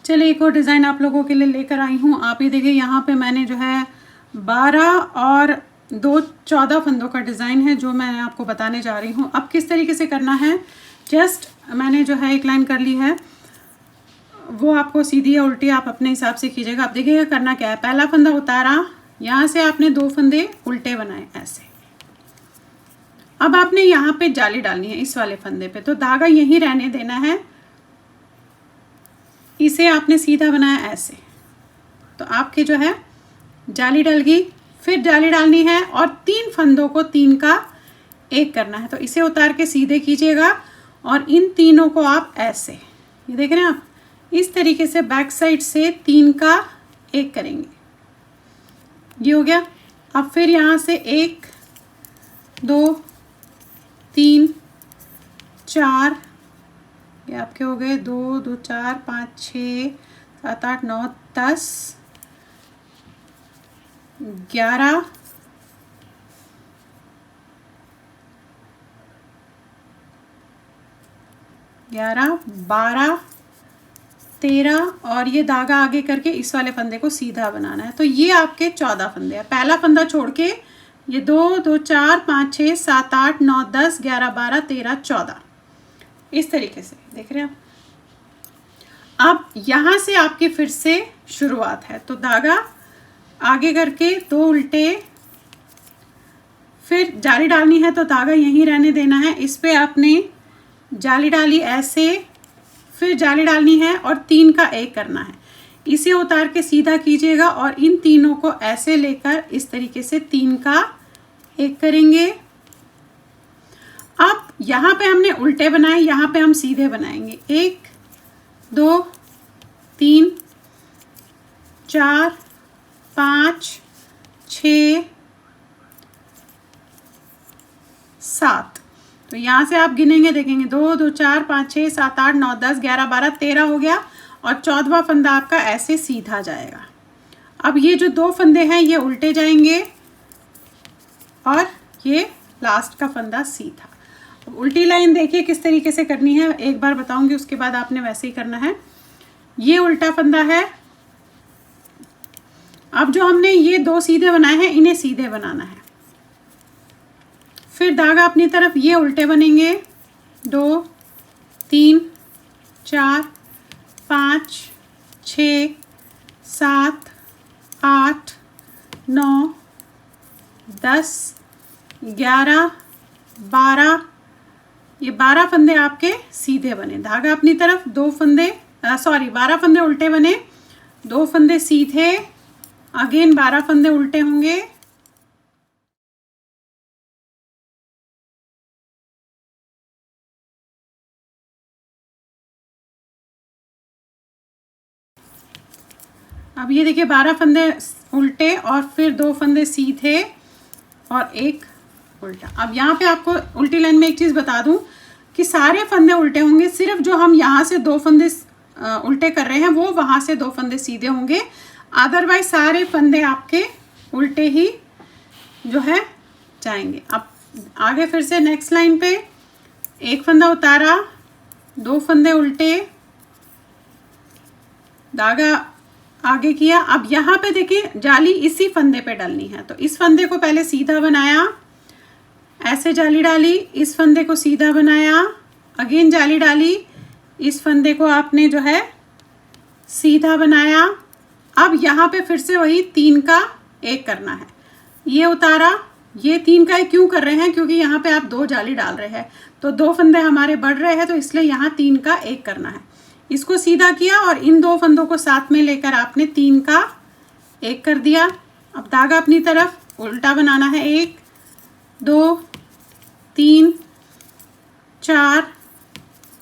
चलिए एक और डिज़ाइन आप लोगों के लिए लेकर आई हूँ। आप ये देखिए यहाँ पे मैंने जो है 12 और 2 14 फंदों का डिज़ाइन है जो मैं आपको बताने जा रही हूँ। अब किस तरीके से करना है, जस्ट मैंने जो है एक लाइन कर ली है, वो आपको सीधी या उल्टी आप अपने हिसाब से कीजिएगा। अब देखिएगा करना क्या है, पहला फंदा उतारा, यहाँ से आपने 2 फंदे उल्टे बनाए ऐसे। अब आपने यहाँ पे जाली डालनी है इस वाले फंदे पे, तो धागा यहीं रहने देना है, इसे आपने सीधा बनाया ऐसे, तो आपके जो है जाली डल गई। फिर जाली डालनी है और 3 फंदों को 3 का 1 करना है, तो इसे उतार के सीधे कीजिएगा और इन तीनों को आप ऐसे, ये देख रहे हैं आप, इस तरीके से बैक साइड से 3 का 1 करेंगे। ये हो गया। अब फिर यहाँ से 1 2 3 4, ये आपके हो गए 2 2 4 5 6 7 8 9 10 11 12 13 और ये धागा आगे करके इस वाले फंदे को सीधा बनाना है। तो ये आपके 14 फंदे हैं। पहला फंदा छोड़ के ये 2 2 4 5 6 7 8 9 10 11 12 13 14, इस तरीके से देख रहे हैं आप। अब यहाँ से आपकी फिर से शुरुआत है, तो धागा आगे करके 2 उल्टे, फिर जाली डालनी है तो धागा यहीं रहने देना है, इस पे आपने जाली डाली ऐसे, फिर जाली डालनी है और 3 का 1 करना है, इसे उतार के सीधा कीजिएगा और इन तीनों को ऐसे लेकर इस तरीके से 3 का 1 करेंगे। अब यहाँ पे हमने उल्टे बनाए, यहाँ पे हम सीधे बनाएंगे। 1 2 3 4 5 6 7, तो यहाँ से आप गिनेंगे, देखेंगे 2 2 4 5 6 7 8 9 10 11 12 13 हो गया और 14वां फंदा आपका ऐसे सीधा जाएगा। अब ये जो 2 फंदे हैं ये उल्टे जाएंगे और ये लास्ट का फंदा सीधा। अब उल्टी लाइन देखिए किस तरीके से करनी है, एक बार बताऊंगी, उसके बाद आपने वैसे ही करना है। ये उल्टा फंदा है। अब जो हमने ये 2 सीधे बनाए हैं इन्हें सीधे बनाना है, फिर धागा अपनी तरफ, ये उल्टे बनेंगे 2 3 4 5 6 7 8 9 10 11 12, ये 12 फंदे आपके सीधे बने, धागा अपनी तरफ, 2 फंदे 12 फंदे उल्टे बने, 2 फंदे सीधे, अगेन 12 फंदे उल्टे होंगे, अब ये देखिए 12 फंदे उल्टे और फिर 2 फंदे सीधे और 1 उल्टा। अब यहाँ पे आपको उल्टी लाइन में एक चीज़ बता दूं कि सारे फंदे उल्टे होंगे, सिर्फ जो हम यहाँ से 2 फंदे उल्टे कर रहे हैं वो वहाँ से 2 फंदे सीधे होंगे, अदरवाइज सारे फंदे आपके उल्टे ही जो है जाएंगे। अब आगे फिर से नेक्स्ट लाइन पे 1 फंदा उतारा, 2 फंदे उल्टे, धागा आगे किया। अब यहाँ पे देखिए जाली इसी फंदे पे डालनी है, तो इस फंदे को पहले सीधा बनाया, ऐसे जाली डाली, इस फंदे को सीधा बनाया, अगेन जाली डाली, इस फंदे को आपने जो है सीधा बनाया। अब यहाँ पे फिर से वही 3 का 1 करना है, ये उतारा, ये 3 का 1 क्यों कर रहे हैं, क्योंकि यहाँ पे आप 2 जाली डाल रहे हैं, तो 2 फंदे हमारे बढ़ रहे हैं, तो इसलिए यहाँ 3 का 1 करना है। इसको सीधा किया और इन 2 फंदों को साथ में लेकर आपने 3 का 1 कर दिया। अब धागा अपनी तरफ उल्टा बनाना है, 1 2 3 4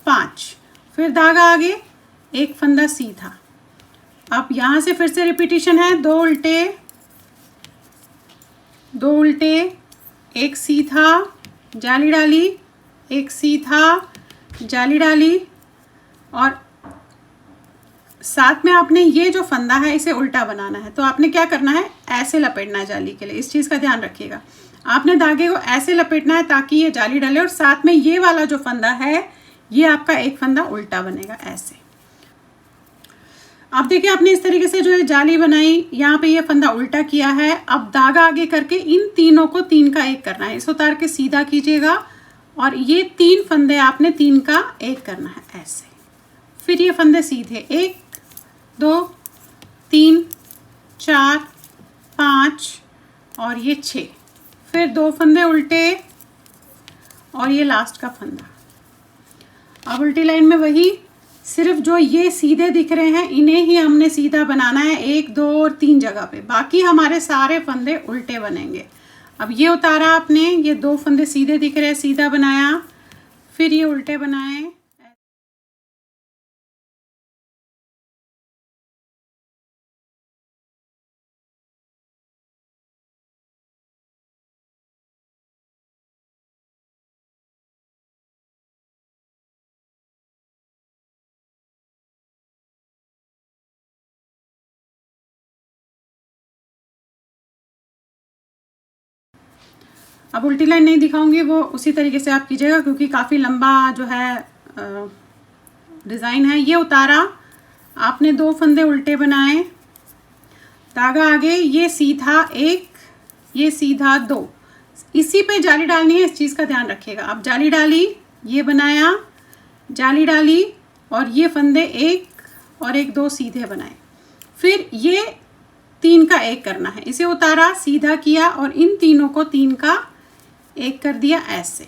5, फिर धागा आगे, 1 फंदा सीधा। अब यहाँ से फिर से रिपीटिशन है, 2 उल्टे 2 उल्टे, 1 सीधा, जाली डाली, 1 सीधा, जाली डाली और साथ में आपने ये जो फंदा है इसे उल्टा बनाना है। तो आपने क्या करना है, ऐसे लपेटना है जाली के लिए, इस चीज़ का ध्यान रखिएगा। आपने धागे को ऐसे लपेटना है ताकि ये जाली डले और साथ में ये वाला जो फंदा है ये आपका 1 फंदा उल्टा बनेगा ऐसे। अब देखिए आपने इस तरीके से जो है जाली बनाई, यहाँ पे ये फंदा उल्टा किया है। अब धागा आगे करके इन तीनों को 3 का 1 करना है। इसे उतार के सीधा कीजिएगा और ये 3 फंदे आपने 3 का 1 करना है ऐसे। फिर ये फंदे सीधे 1 2 3 4 5 और ये 6। फिर 2 फंदे उल्टे और ये लास्ट का फंदा। अब उल्टी लाइन में वही, सिर्फ जो ये सीधे दिख रहे हैं इन्हें ही हमने सीधा बनाना है 1 2 और 3 जगह पे, बाकी हमारे सारे फंदे उल्टे बनेंगे। अब ये उतारा आपने, ये 2 फंदे सीधे दिख रहे हैं, सीधा बनाया, फिर ये उल्टे बनाए। अब उल्टी लाइन नहीं दिखाऊंगी, वो उसी तरीके से आप कीजिएगा क्योंकि काफ़ी लंबा जो है डिज़ाइन है। ये उतारा आपने, 2 फंदे उल्टे बनाए, धागा आगे, ये सीधा 1 ये सीधा 2, इसी पे जाली डालनी है, इस चीज़ का ध्यान रखिएगा। अब जाली डाली, ये बनाया, जाली डाली और ये फंदे 1 और 1 2 सीधे बनाए। फिर ये 3 का 1 करना है। इसे उतारा, सीधा किया और इन तीनों को 3 का 1 कर दिया ऐसे।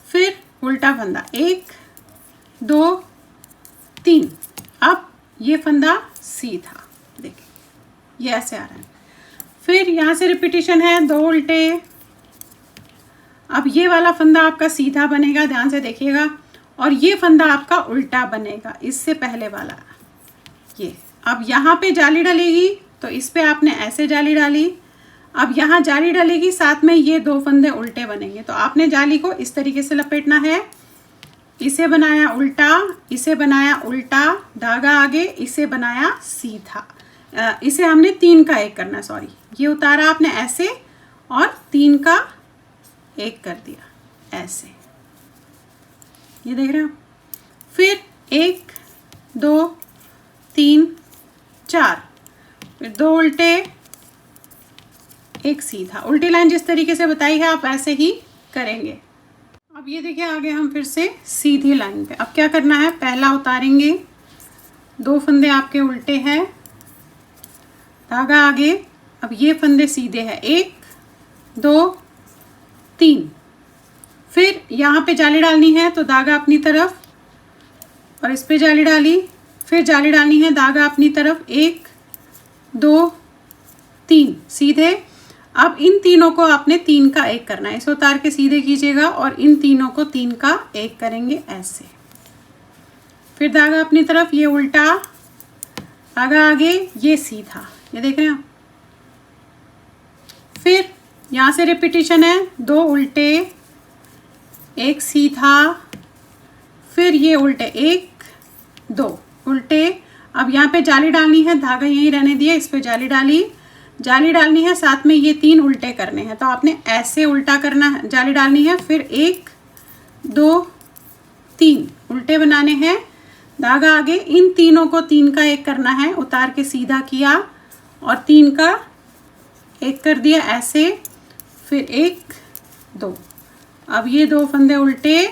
फिर उल्टा फंदा 1 2 3। अब ये फंदा सीधा, देखिए ये ऐसे आ रहा है। फिर यहाँ से रिपीटिशन है, 2 उल्टे। अब ये वाला फंदा आपका सीधा बनेगा, ध्यान से देखिएगा, और ये फंदा आपका उल्टा बनेगा, इससे पहले वाला ये। अब यहाँ पे जाली डलेगी तो इस पे आपने ऐसे जाली डाली। अब यहाँ जाली डलेगी, साथ में ये 2 फंदे उल्टे बनेंगे, तो आपने जाली को इस तरीके से लपेटना है। इसे बनाया उल्टा, इसे बनाया उल्टा, धागा आगे, इसे बनाया सीधा। इसे हमने 3 का 1 करना, सॉरी, ये उतारा आपने ऐसे और 3 का 1 कर दिया ऐसे, ये देख रहे हो। फिर 1 2 3 4, फिर 2 उल्टे, 1 सीधा। उल्टी लाइन जिस तरीके से बताई है आप ऐसे ही करेंगे। अब ये देखिए आगे हम फिर से सीधी लाइन पे। अब क्या करना है, पहला उतारेंगे, 2 फंदे आपके उल्टे हैं, धागा आगे। अब ये फंदे सीधे हैं, 1 2 3। फिर यहाँ पे जाली डालनी है तो धागा अपनी तरफ और इस पे जाली डाली, फिर जाली डालनी है, धागा अपनी तरफ, 1 2 3 सीधे। अब इन तीनों को आपने 3 का 1 करना है, इसे उतार के सीधे कीजिएगा और इन तीनों को 3 का 1 करेंगे ऐसे। फिर धागा अपनी तरफ, ये उल्टा, धागा आगे, ये सीधा, ये देख रहे हैं। फिर यहाँ से रिपीटिशन है, 2 उल्टे, 1 सीधा, फिर ये उल्टे, 1 2 उल्टे। अब यहाँ पे जाली डालनी है, धागा यहीं रहने दिया, इस पे जाली डाली, जाली डालनी है, साथ में ये 3 उल्टे करने हैं, तो आपने ऐसे उल्टा करना है, जाली डालनी है, फिर 1 2 3 उल्टे बनाने हैं, धागा आगे, इन तीनों को 3 का 1 करना है, उतार के सीधा किया और 3 का 1 कर दिया ऐसे। फिर 1 2, अब ये 2 फंदे उल्टे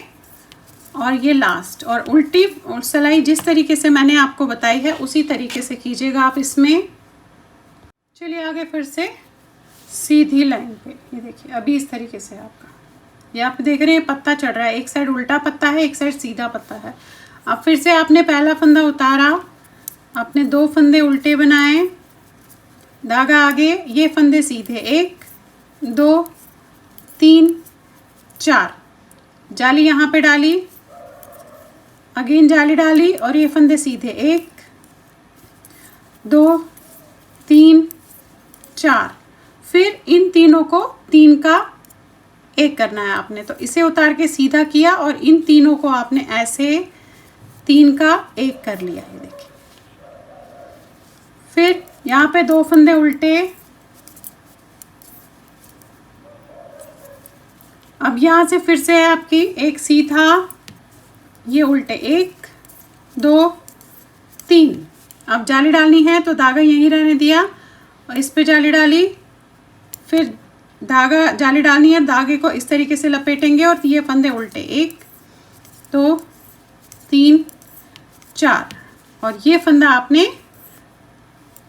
और ये लास्ट, और उल्टी सिलाई जिस तरीके से मैंने आपको बताई है उसी तरीके से कीजिएगा आप इसमें। चलिए आगे फिर से सीधी लाइन पे, ये देखिए अभी इस तरीके से आपका, ये आप देख रहे हैं पत्ता चढ़ रहा है, एक साइड उल्टा पत्ता है, एक साइड सीधा पत्ता है। अब फिर से आपने पहला फंदा उतारा, आपने 2 फंदे उल्टे बनाए, धागा आगे, ये फंदे सीधे, 1 2 3 4, जाली यहाँ पे डाली, अगेन जाली डाली और ये फंदे सीधे, 1 2 3 4। फिर इन तीनों को 3 का 1 करना है आपने, तो इसे उतार के सीधा किया और इन तीनों को आपने ऐसे 3 का 1 कर लिया, ये देखिए। फिर यहाँ पे 2 फंदे उल्टे, अब यहाँ से फिर से है आपकी 1 सीधा, ये उल्टे, 1 2 3 अब जाली डालनी है तो धागा यहीं रहने दिया और इस पे जाली डाली, फिर धागा जाली डालनी है, धागे को इस तरीके से लपेटेंगे और ये फंदे उल्टे 1 2 3 4 और ये फंदा आपने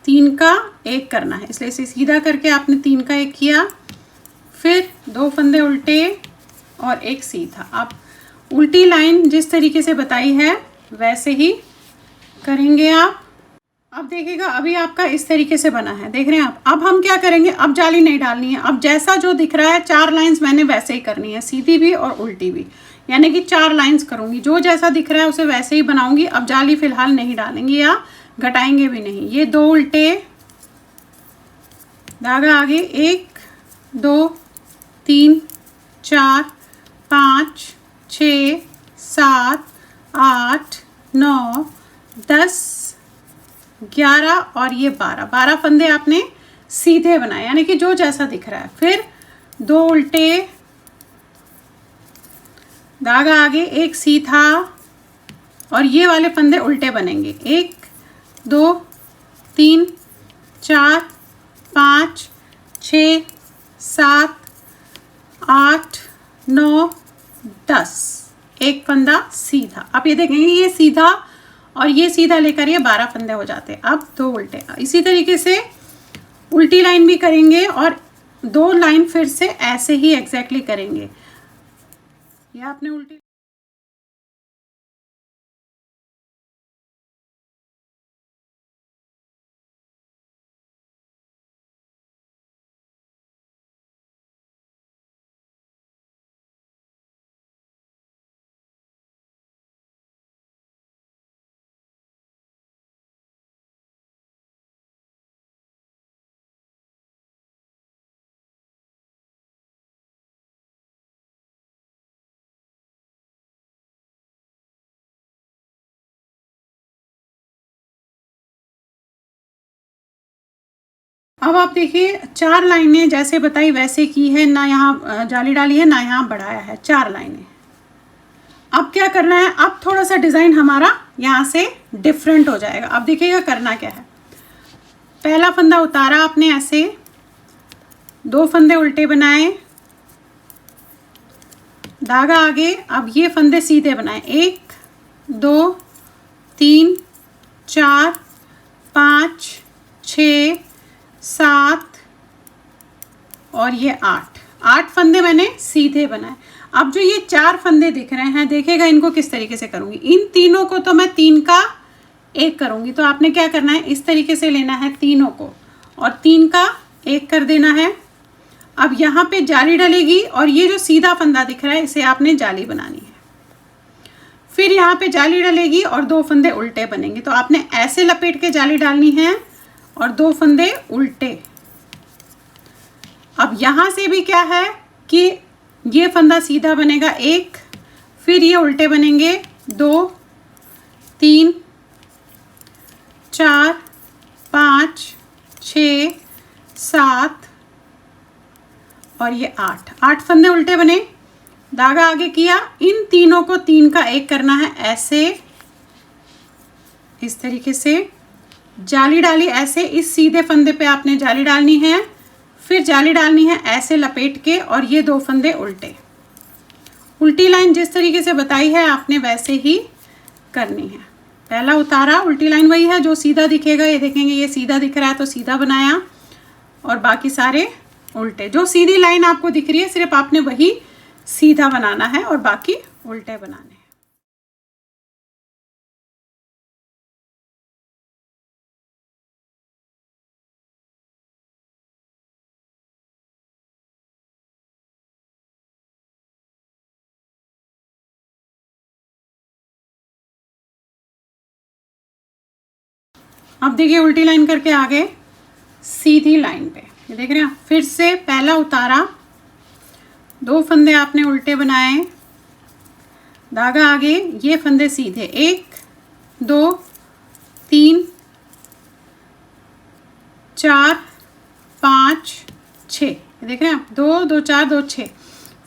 3 का 1 करना है, इसलिए इसे सीधा करके आपने 3 का 1 किया, फिर 2 फंदे उल्टे और 1 सीधा। अब उल्टी लाइन जिस तरीके से बताई है वैसे ही करेंगे आप। अब देखिएगा अभी आपका इस तरीके से बना है, देख रहे हैं आप। अब हम क्या करेंगे, अब जाली नहीं डालनी है, अब जैसा जो दिख रहा है 4 लाइंस मैंने वैसे ही करनी है, सीधी भी और उल्टी भी, यानी कि 4 लाइंस करूंगी, जो जैसा दिख रहा है उसे वैसे ही बनाऊंगी। अब जाली फिलहाल नहीं डालेंगे या घटाएंगे भी नहीं। ये 2 उल्टे, धागा आगे 1 2 3 4 5 6 7 8 9 10 11 और ये 12 फंदे आपने सीधे बनाए, यानी कि जो जैसा दिख रहा है। फिर 2 उल्टे, धागा आगे 1 सीधा और ये वाले फंदे उल्टे बनेंगे 1 2 3 4 5 6 7 8 9 10, एक फंदा सीधा। आप ये देखेंगे ये सीधा और ये सीधा लेकर ये 12 फंदे हो जाते हैं। अब 2 उल्टे, इसी तरीके से उल्टी लाइन भी करेंगे और 2 लाइन फिर से ऐसे ही एग्जैक्टली करेंगे। ये आपने उल्टी, अब आप देखिए 4 लाइनें जैसे बताई वैसे की है, ना यहाँ जाली डाली है ना यहाँ बढ़ाया है, 4 लाइनें। अब क्या करना है, अब थोड़ा सा डिज़ाइन हमारा यहाँ से डिफरेंट हो जाएगा। अब देखिएगा करना क्या है, पहला फंदा उतारा आपने ऐसे, 2 फंदे उल्टे बनाए, धागा आगे, अब ये फंदे सीधे बनाए 1 2 3 4 5 6 7 और ये 8 फंदे मैंने सीधे बनाए। अब जो ये 4 फंदे दिख रहे हैं, देखेगा इनको किस तरीके से करूंगी। इन तीनों को तो मैं 3 का 1 करूंगी, तो आपने क्या करना है, इस तरीके से लेना है तीनों को और 3 का 1 कर देना है। अब यहाँ पे जाली डलेगी और ये जो सीधा फंदा दिख रहा है इसे आपने जाली बनानी है। फिर यहाँ पे जाली डलेगी और 2 फंदे उल्टे बनेंगे, तो आपने ऐसे लपेट के जाली डालनी है और 2 फंदे उल्टे। अब यहाँ से भी क्या है कि ये फंदा सीधा बनेगा 1, फिर ये उल्टे बनेंगे 2 3 4 5 6 7 और ये 8 फंदे उल्टे बने, धागा आगे किया। इन तीनों को 3 का 1 करना है, ऐसे इस तरीके से जाली डाली, ऐसे इस सीधे फंदे पे आपने जाली डालनी है, फिर जाली डालनी है ऐसे लपेट के और ये 2 फंदे उल्टे। उल्टी लाइन जिस तरीके से बताई है आपने वैसे ही करनी है। पहला उतारा, उल्टी लाइन वही है जो सीधा दिखेगा, ये देखेंगे ये सीधा दिख रहा है तो सीधा बनाया और बाकी सारे उल्टे। जो सीधी लाइन आपको दिख रही है सिर्फ आपने वही सीधा बनाना है और बाकी उल्टे बनाने हैं। अब देखिए उल्टी लाइन करके आगे सीधी लाइन पे, ये देख रहे हैं। फिर से पहला उतारा, 2 फंदे आपने उल्टे बनाए, धागा आगे, ये फंदे सीधे 1 2 3 4 5 6, देख रहे हैं आप, 2 2 4 2 6।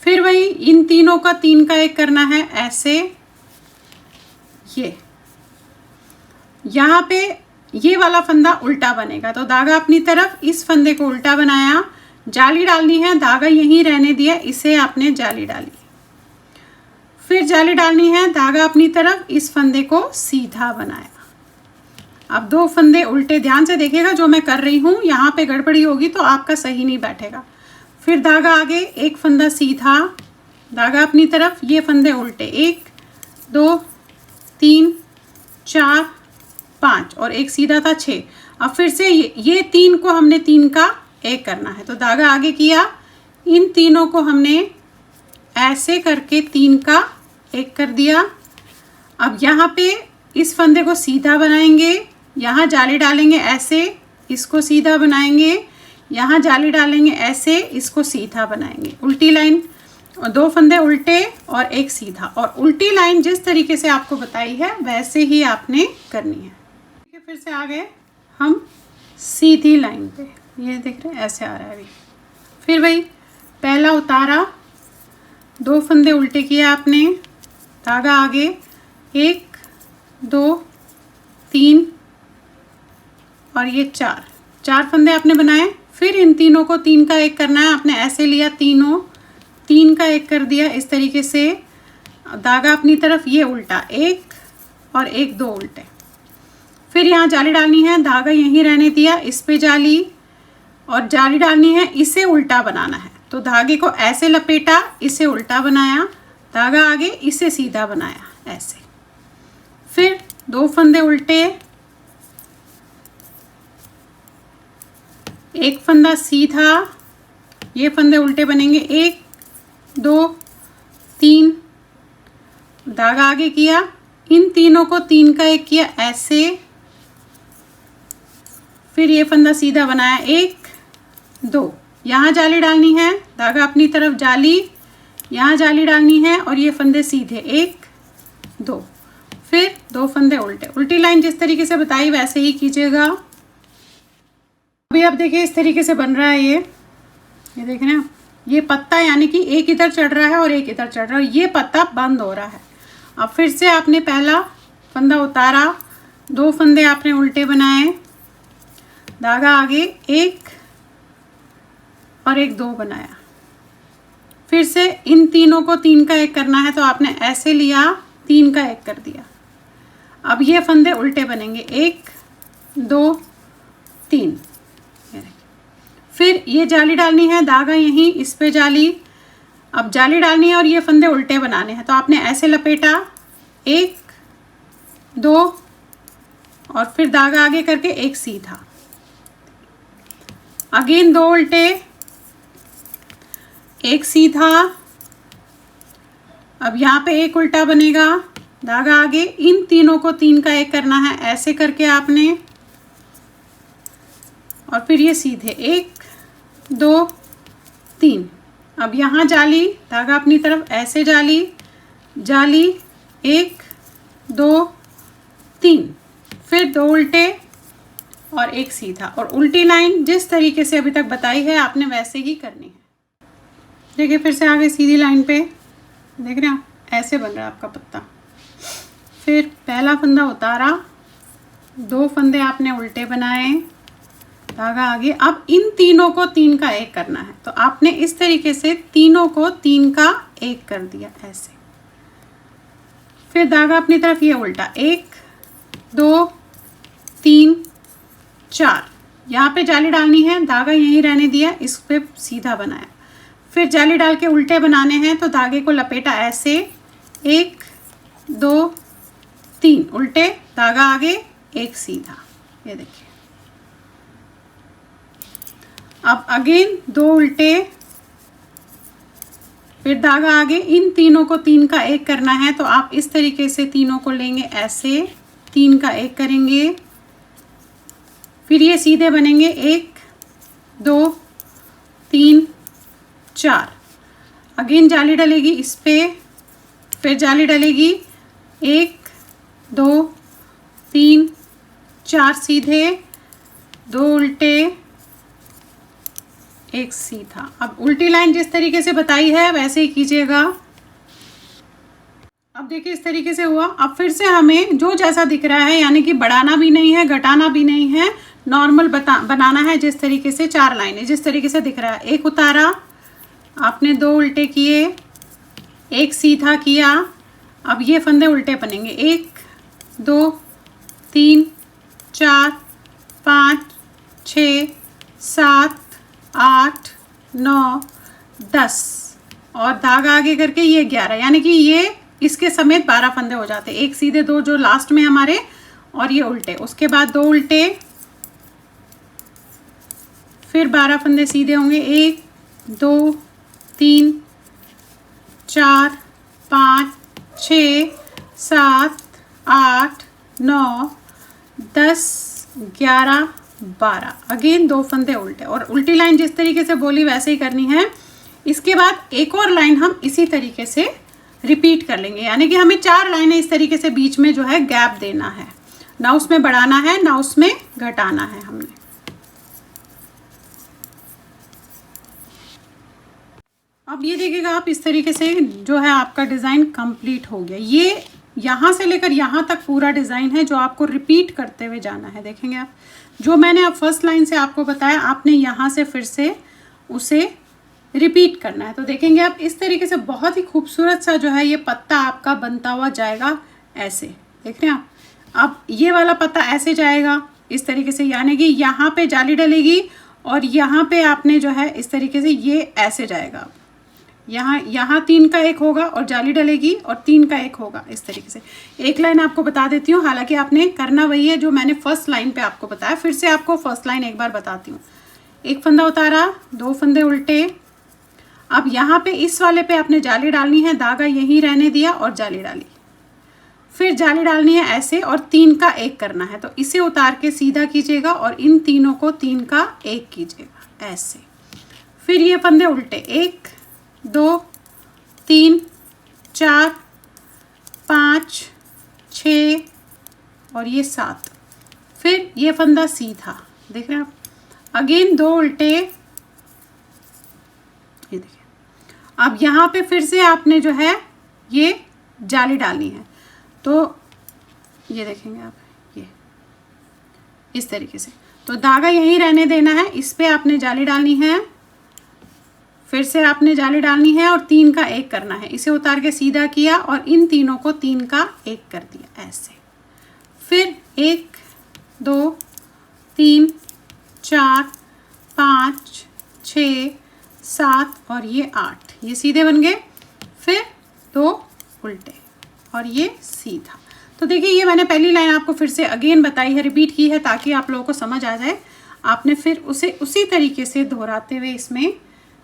फिर वही इन तीनों का 3 का 1 करना है, ऐसे। ये यहाँ पे ये वाला फंदा उल्टा बनेगा। तो धागा अपनी तरफ, इस फंदे को उल्टा बनाया, जाली डालनी है, धागा यहीं रहने दिया, इसे आपने जाली डाली, फिर जाली डालनी है, धागा अपनी तरफ, इस फंदे को सीधा बनाया। अब 2 फंदे उल्टे, ध्यान से देखिएगा जो मैं कर रही हूँ, यहाँ पे गड़बड़ी होगी तो आपका सही नहीं बैठेगा। फिर धागा आगे, एक फंदा सीधा, धागा अपनी तरफ, ये फंदे उल्टे, 1 2 3 4 5 और एक सीधा था 6। अब फिर से ये 3 को हमने 3 का 1 करना है। तो धागा आगे किया, इन तीनों को हमने ऐसे करके 3 का 1 कर दिया। अब यहाँ पे इस फंदे को सीधा बनाएंगे, यहाँ जाली डालेंगे ऐसे, इसको सीधा बनाएंगे, यहाँ जाली डालेंगे ऐसे, इसको सीधा बनाएंगे। उल्टी लाइन, 2 फंदे उल्टे और एक सीधा, और उल्टी लाइन जिस तरीके से आपको बताई है वैसे ही आपने करनी है। ठीक है, फिर से आ गए हम सीधी लाइन पे, ये देख रहे हैं ऐसे आ रहा है अभी। फिर वही पहला उतारा, 2 फंदे उल्टे किए आपने, धागा आगे, 1 2 3 और ये 4 फंदे आपने बनाए। फिर इन तीनों को 3 का 1 करना है, आपने ऐसे लिया, तीनों 3 का 1 कर दिया इस तरीके से, धागा अपनी तरफ, ये उल्टा, 1 और 1 2 उल्टे। फिर यहाँ जाली डालनी है, धागा यहीं रहने दिया, इस पे जाली, और जाली डालनी है, इसे उल्टा बनाना है। तो धागे को ऐसे लपेटा, इसे उल्टा बनाया, धागा आगे, इसे सीधा बनाया ऐसे। फिर 2 फंदे उल्टे, एक फंदा सीधा, ये फंदे उल्टे बनेंगे, 1 2 3, धागा आगे किया, इन तीनों को 3 का 1 किया ऐसे, फिर ये फंदा सीधा बनाया, 1 2, यहाँ जाली डालनी है, धागा अपनी तरफ, जाली, यहाँ जाली डालनी है, और ये फंदे सीधे, 1 2, फिर 2 फंदे उल्टे। उल्टी लाइन जिस तरीके से बताई वैसे ही कीजिएगा। अभी आप देखिए इस तरीके से बन रहा है ये देख रहे हैं, ये पत्ता यानी कि एक इधर चढ़ रहा है और एक इधर चढ़ रहा है, ये पत्ता बंद हो रहा है। अब फिर से आपने पहला फंदा उतारा, 2 फंदे आपने उल्टे बनाए, धागा आगे, 1 और 1 2 बनाया। फिर से इन तीनों को 3 का 1 करना है, तो आपने ऐसे लिया, 3 का 1 कर दिया। अब ये फंदे उल्टे बनेंगे, 1 2 3। फिर ये जाली डालनी है, धागा यहीं, इस पे जाली, अब जाली डालनी है और ये फंदे उल्टे बनाने हैं। तो आपने ऐसे लपेटा, 1 2 और फिर धागा आगे करके 1 सीधा, अगेन 2 उल्टे, 1 सीधा, अब यहाँ पे 1 उल्टा बनेगा, धागा आगे, इन तीनों को 3 का 1 करना है ऐसे करके आपने, और फिर ये सीधे, 1 2 3। अब यहाँ जाली, धागा अपनी तरफ, ऐसे जाली, जाली, 1 2 3, फिर 2 उल्टे और 1 सीधा, और उल्टी लाइन जिस तरीके से अभी तक बताई है आपने वैसे ही करनी है। देखिए फिर से आगे सीधी लाइन पे, देख रहे हैं ऐसे बन रहा है आपका पत्ता। फिर पहला फंदा उतारा, 2 फंदे आपने उल्टे बनाए, धागा आगे, अब इन तीनों को 3 का 1 करना है। तो आपने इस तरीके से तीनों को 3 का 1 कर दिया ऐसे। फिर धागा अपनी तरफ, ये उल्टा, 1 2 3 4, यहाँ पे जाली डालनी है, धागा यहीं रहने दिया, इस पे सीधा बनाया। फिर जाली डाल के उल्टे बनाने हैं, तो धागे को लपेटा ऐसे, 1 2 3 उल्टे, धागा आगे, 1 सीधा, ये देखिए। अब अगेन 2 उल्टे, फिर धागा आगे, इन तीनों को 3 का 1 करना है। तो आप इस तरीके से तीनों को लेंगे ऐसे, 3 का 1 करेंगे, फिर ये सीधे बनेंगे, 1 2 3 4, अगेन जाली डलेगी इस पे, फिर जाली डलेगी, 1 2 3 4 सीधे, 2 उल्टे, 1 सीधा। अब उल्टी लाइन जिस तरीके से बताई है वैसे ही कीजिएगा। अब देखिए इस तरीके से हुआ। अब फिर से हमें जो जैसा दिख रहा है, यानी कि बढ़ाना भी नहीं है घटाना भी नहीं है, नॉर्मल बनाना है जिस तरीके से 4 लाइनें जिस तरीके से दिख रहा है। एक उतारा आपने, 2 उल्टे किए, एक सीधा किया। अब ये फंदे उल्टे बनेंगे, 1 2 3 4 5 6 7 8 9 10 और धागा आगे करके ये 11, यानी कि ये इसके समेत 12 फंदे हो जाते हैं। एक सीधे, 2 जो लास्ट में हमारे, और ये उल्टे। उसके बाद 2 उल्टे, फिर 12 फंदे सीधे होंगे, 1 2 3 4 5 6 7 8 9 10 11 12। अगेन 2 फंदे उल्टे, और उल्टी लाइन जिस तरीके से बोली वैसे ही करनी है। इसके बाद एक और लाइन हम इसी तरीके से रिपीट कर लेंगे, यानी कि हमें 4 लाइनें इस तरीके से बीच में जो है गैप देना है, ना उसमें बढ़ाना है ना उसमें घटाना है हमने। अब ये देखिएगा आप, इस तरीके से जो है आपका डिज़ाइन कंप्लीट हो गया। ये यहाँ से लेकर यहाँ तक पूरा डिज़ाइन है जो आपको रिपीट करते हुए जाना है। देखेंगे आप, जो मैंने अब फर्स्ट लाइन से आपको बताया, आपने यहाँ से फिर से उसे रिपीट करना है। तो देखेंगे आप इस तरीके से बहुत ही खूबसूरत सा जो है ये पत्ता आपका बनता हुआ जाएगा। ऐसे देख रहे हैं आप, अब ये वाला पत्ता ऐसे जाएगा इस तरीके से, यानी कि यहाँ पे जाली डलेगी और यहाँ पे आपने जो है इस तरीके से ये ऐसे जाएगा। यहाँ 3 का 1 होगा और जाली डलेगी, और 3 का 1 होगा इस तरीके से। एक लाइन आपको बता देती हूँ, हालांकि आपने करना वही है जो मैंने फर्स्ट लाइन पे आपको बताया। फिर से आपको फर्स्ट लाइन एक बार बताती हूँ। एक फंदा उतारा, 2 फंदे उल्टे। अब यहाँ पे इस वाले पे आपने जाली डालनी है, धागा यहीं रहने दिया और जाली डाली, फिर जाली डालनी है ऐसे और 3 का 1 करना है। तो इसे उतार के सीधा कीजिएगा और इन तीनों को 3 का 1 कीजिएगा ऐसे। फिर ये फंदे उल्टे, 1 2 3 4 5 6 और ये 7। फिर ये फंदा सीधा, देख रहे हैं आप। अगेन 2 उल्टे, ये देखिए। अब यहाँ पे फिर से आपने जो है ये जाली डालनी है, तो ये देखेंगे आप, ये इस तरीके से। तो धागा यहीं रहने देना है, इस पे आपने जाली डालनी है, फिर से आपने जाली डालनी है और 3 का 1 करना है। इसे उतार के सीधा किया और इन तीनों को 3 का 1 कर दिया ऐसे। फिर 1 2 3 4 5 6 7 और ये 8, ये सीधे बन गए। फिर 2 उल्टे और ये सीधा। तो देखिए ये मैंने पहली लाइन आपको फिर से अगेन बताई है, रिपीट की है, ताकि आप लोगों को समझ आ जाए। आपने फिर उसे उसी तरीके से दोहराते हुए इसमें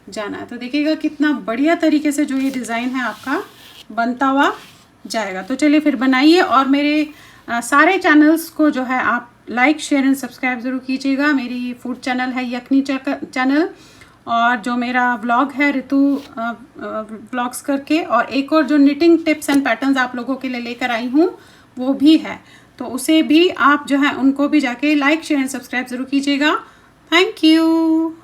जाना है। तो देखिएगा कितना बढ़िया तरीके से जो ये डिज़ाइन है आपका बनता हुआ जाएगा। तो चलिए फिर बनाइए, और मेरे सारे चैनल्स को जो है आप लाइक शेयर एंड सब्सक्राइब ज़रूर कीजिएगा। मेरी फूड चैनल है यखनी चैनल, और जो मेरा व्लॉग है ऋतु व्लॉग्स करके, और एक और जो निटिंग टिप्स एंड पैटर्न्स आप लोगों के लिए लेकर आई हूँ वो भी है। तो उसे भी आप जो है उनको भी जाके लाइक शेयर एंड सब्सक्राइब ज़रूर कीजिएगा। Thank you.